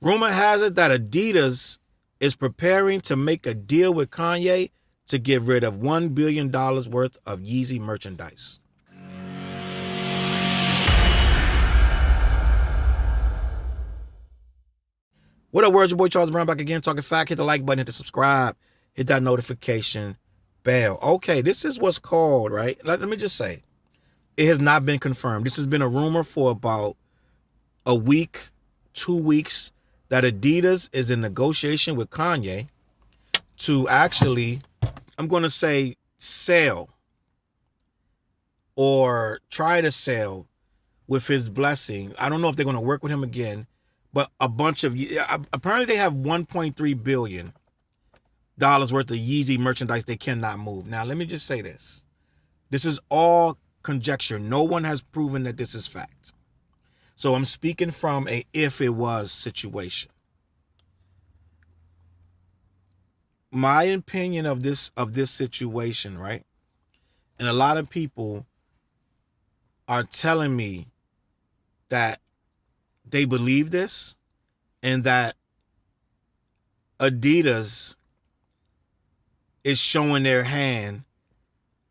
Rumor has it that Adidas is preparing to make a deal with Kanye to get rid of $1 billion worth of Yeezy merchandise. What up, world? Your boy Charles Brown back again, talking fact. Hit the like button, hit the subscribe, hit that notification bell. Okay, this is what's called, right? Let me just say, it has not been confirmed. This has been a rumor for about a week, 2 weeks, that Adidas is in negotiation with Kanye to actually, I'm going to say, sell or try to sell with his blessing. I don't know if they're going to work with him again, but a bunch of, apparently they have $1.3 billion worth of Yeezy merchandise they cannot move. Now, let me just say this. This is all conjecture. No one has proven that this is fact. So I'm speaking from a if it was situation. My opinion of this situation, right? And a lot of people are telling me that they believe this and that Adidas is showing their hand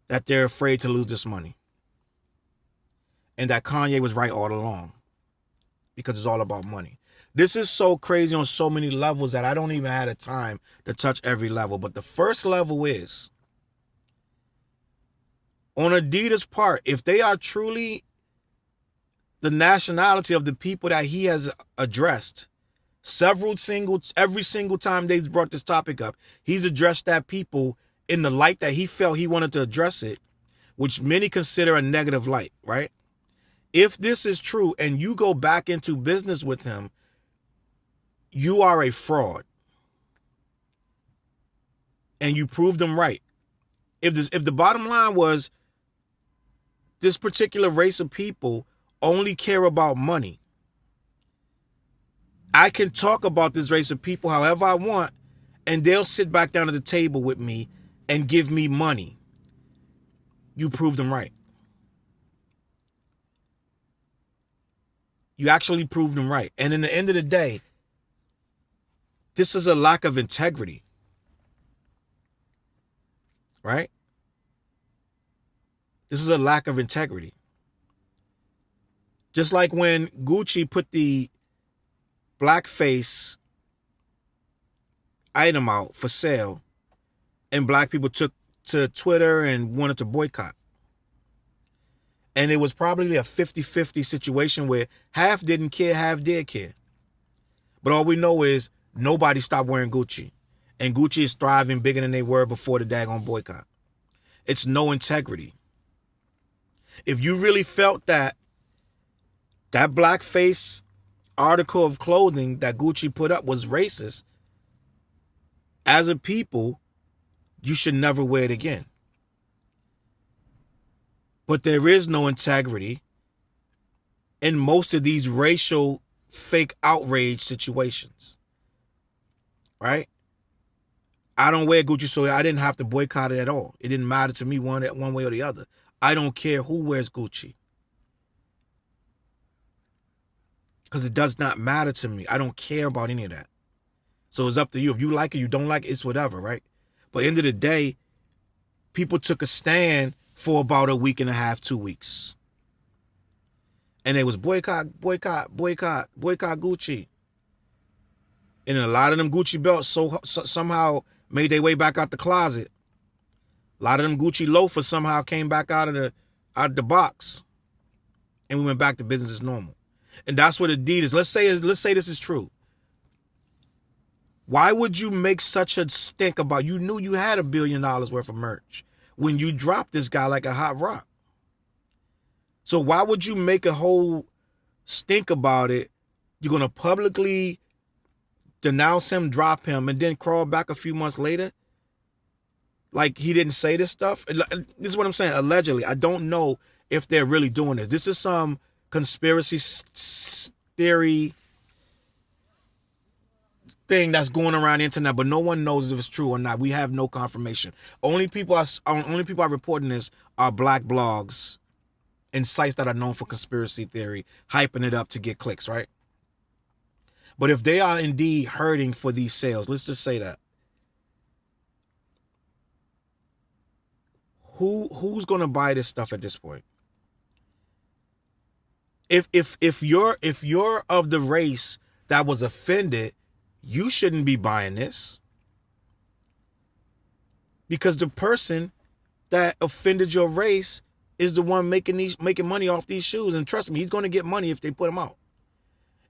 that they're afraid to lose this money. And that Kanye was right all along because it's all about money. This is so crazy on so many levels that I don't even have the time to touch every level. But the first level is, on Adidas' part, if they are truly the nationality of the people that he has addressed, every single time they've brought this topic up, he's addressed that people in the light that he felt he wanted to address it, which many consider a negative light, right? If this is true and you go back into business with him, you are a fraud. And you proved them right. If the bottom line was this particular race of people only care about money, I can talk about this race of people however I want, and they'll sit back down at the table with me and give me money. You proved them right. You actually proved them right. And in the end of the day, this is a lack of integrity. Right? This is a lack of integrity. Just like when Gucci put the blackface item out for sale and black people took to Twitter and wanted to boycott. And it was probably a 50-50 situation where half didn't care, half did care. But all we know is nobody stopped wearing Gucci. And Gucci is thriving bigger than they were before the daggone boycott. It's no integrity. If you really felt that blackface article of clothing that Gucci put up was racist, as a people, you should never wear it again. But there is no integrity in most of these racial fake outrage situations. Right? I don't wear Gucci, so I didn't have to boycott it at all. It didn't matter to me one way or the other. I don't care who wears Gucci. Because it does not matter to me. I don't care about any of that. So it's up to you. If you like it, you don't like it, it's whatever, right? But at the end of the day, people took a stand for about a week and a half, 2 weeks. And it was boycott Gucci. And a lot of them Gucci belts somehow made their way back out the closet. A lot of them Gucci loafers somehow came back out of the box. And we went back to business as normal. And that's what Adidas, let's say this is true. Why would you make such a stink about, you knew you had $1 billion worth of merch when you dropped this guy like a hot rock? So why would you make a whole stink about it? You're going to publicly denounce him, drop him, and then crawl back a few months later like he didn't say this stuff? This is what I'm saying, allegedly. I don't know if they're really doing this. This is some conspiracy theory thing that's going around the internet, but no one knows if it's true or not. We have no confirmation. Only people are reporting this are black blogs and sites that are known for conspiracy theory, hyping it up to get clicks, right? But if they are indeed hurting for these sales, let's just say that. Who's gonna buy this stuff at this point? If you're of the race that was offended, you shouldn't be buying this. Because the person that offended your race is the one making money off these shoes. And trust me, he's gonna get money if they put them out.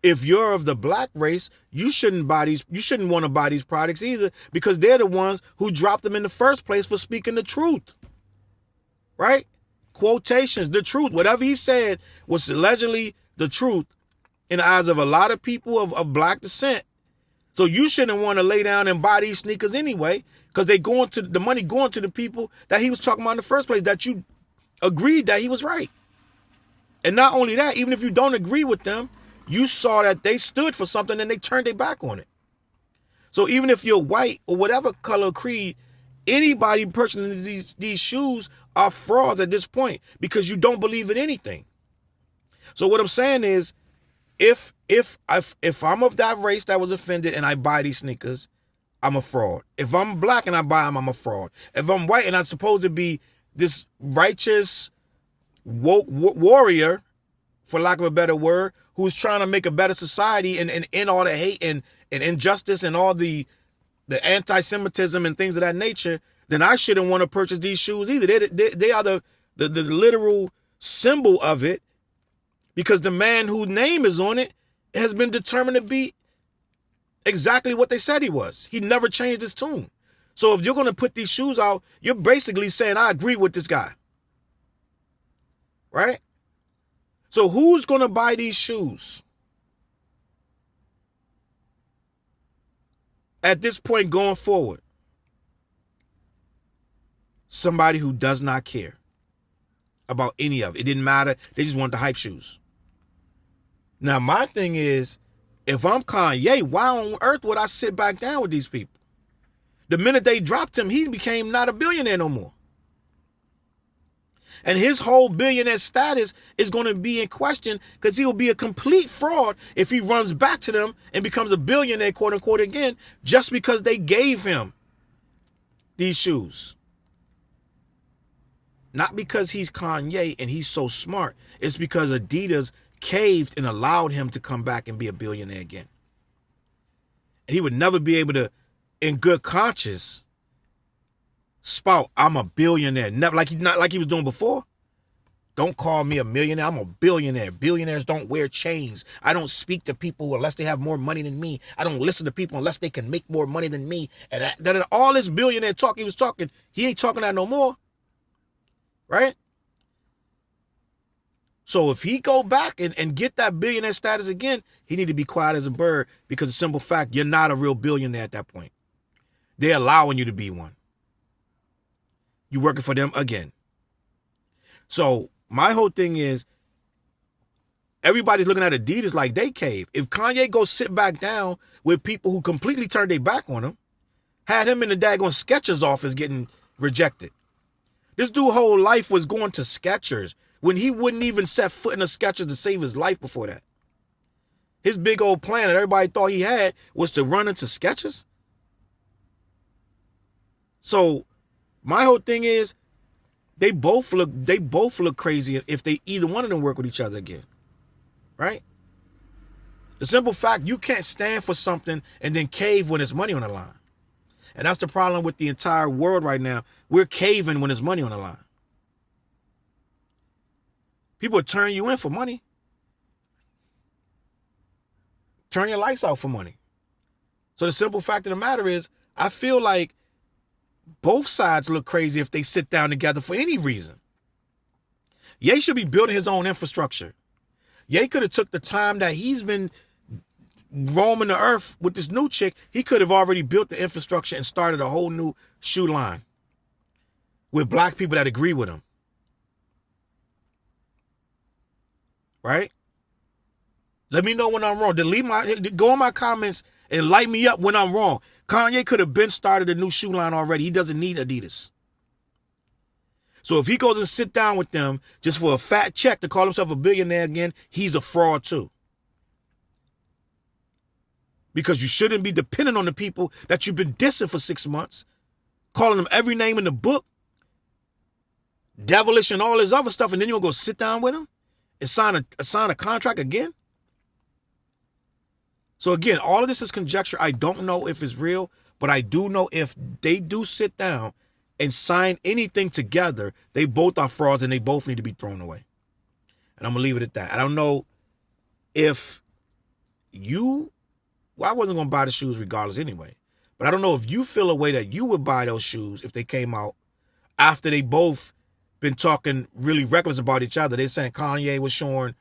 If you're of the black race, you shouldn't want to buy these products either, because they're the ones who dropped them in the first place for speaking the truth. Right? Quotations, the truth. Whatever he said was allegedly the truth in the eyes of a lot of people of black descent. So you shouldn't want to lay down and buy these sneakers anyway, because the money going to the people that he was talking about in the first place, that you agreed that he was right. And not only that, even if you don't agree with them, you saw that they stood for something and they turned their back on it. So even if you're white or whatever color creed, anybody purchasing these shoes are frauds at this point, because you don't believe in anything. So what I'm saying is, if I'm of that race that was offended and I buy these sneakers, I'm a fraud. If I'm black and I buy them, I'm a fraud. If I'm white and I'm supposed to be this righteous woke warrior, for lack of a better word, who's trying to make a better society and end all the hate and injustice and all the anti-Semitism and things of that nature, then I shouldn't want to purchase these shoes either. They are the literal symbol of it, because the man whose name is on it has been determined to be exactly what they said he was. He never changed his tune. So if you're going to put these shoes out, you're basically saying, I agree with this guy. Right? So who's going to buy these shoes? At this point going forward, somebody who does not care about any of it. It didn't matter. They just want the hype shoes. Now, my thing is, if I'm Kanye, why on earth would I sit back down with these people? The minute they dropped him, he became not a billionaire no more. And his whole billionaire status is going to be in question, because he will be a complete fraud if he runs back to them and becomes a billionaire, quote unquote, again, just because they gave him these shoes. Not because he's Kanye and he's so smart. It's because Adidas caved and allowed him to come back and be a billionaire again. And he would never be able to, in good conscience, spout, I'm a billionaire. Never, like he was doing before. Don't call me a millionaire. I'm a billionaire. Billionaires don't wear chains. I don't speak to people unless they have more money than me. I don't listen to people unless they can make more money than me. And that all this billionaire talk he was talking, he ain't talking that no more. Right? So if he go back and get that billionaire status again, he need to be quiet as a bird, because the simple fact, you're not a real billionaire at that point. They're allowing you to be one. You're working for them again. So my whole thing is, everybody's looking at Adidas like they cave. If Kanye goes sit back down with people who completely turned their back on him, had him in the daggone Skechers office getting rejected. This dude's whole life was going to Skechers when he wouldn't even set foot in a Skechers to save his life before that. His big old plan that everybody thought he had was to run into Skechers. So my whole thing is, they both look crazy if they either one of them work with each other again. Right? The simple fact, you can't stand for something and then cave when there's money on the line. And that's the problem with the entire world right now. We're caving when there's money on the line. People will turn you in for money. Turn your lights out for money. So the simple fact of the matter is, I feel like both sides look crazy if they sit down together for any reason. Ye should be building his own infrastructure. Ye could have took the time that he's been roaming the earth with this new chick. He could have already built the infrastructure and started a whole new shoe line with black people that agree with him. Right? Let me know when I'm wrong. Go in my comments and light me up when I'm wrong. Kanye could have been started a new shoe line already. He doesn't need Adidas. So if he goes and sit down with them just for a fat check to call himself a billionaire again, he's a fraud too. Because you shouldn't be dependent on the people that you've been dissing for 6 months, calling them every name in the book, devilish and all this other stuff, and then you're going to go sit down with them and sign a contract again? So again, all of this is conjecture. I don't know if it's real, but I do know if they do sit down and sign anything together, they both are frauds and they both need to be thrown away. And I'm going to leave it at that. I don't know if I wasn't going to buy the shoes regardless anyway. But I don't know if you feel a way that you would buy those shoes if they came out after they both been talking really reckless about each other. They're saying Kanye was showing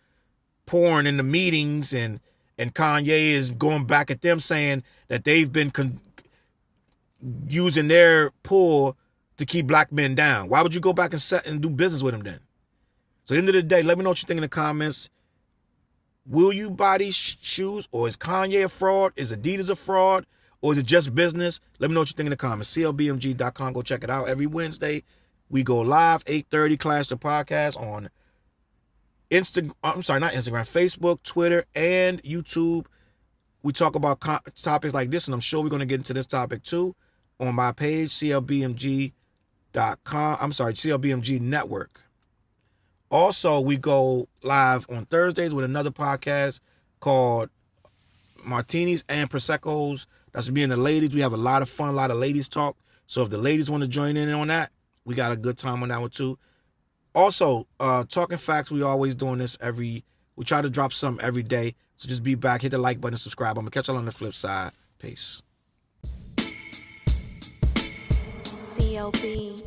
porn in the meetings, and Kanye is going back at them saying that they've been using their pull to keep black men down. Why would you go back and do business with them then? So at the end of the day, let me know what you think in the comments. Will you buy these shoes? Or is Kanye a fraud? Is Adidas a fraud? Or is it just business? Let me know what you think in the comments. CLBMG.com. Go check it out. Every Wednesday, we go live, 8:30, Clash the Podcast on Facebook, Twitter, and YouTube. We talk about topics like this, and I'm sure we're going to get into this topic too on my page, CLBMG.com. CLBMG Network. Also, we go live on Thursdays with another podcast called Martinis and Prosecco's. That's me and the ladies. We have a lot of fun, a lot of ladies talk. So if the ladies want to join in on that, we got a good time on that one too. Also, Talking Facts, we always doing this we try to drop something every day. So just be back, hit the like button, subscribe. I'm going to catch y'all on the flip side. Peace. CLB.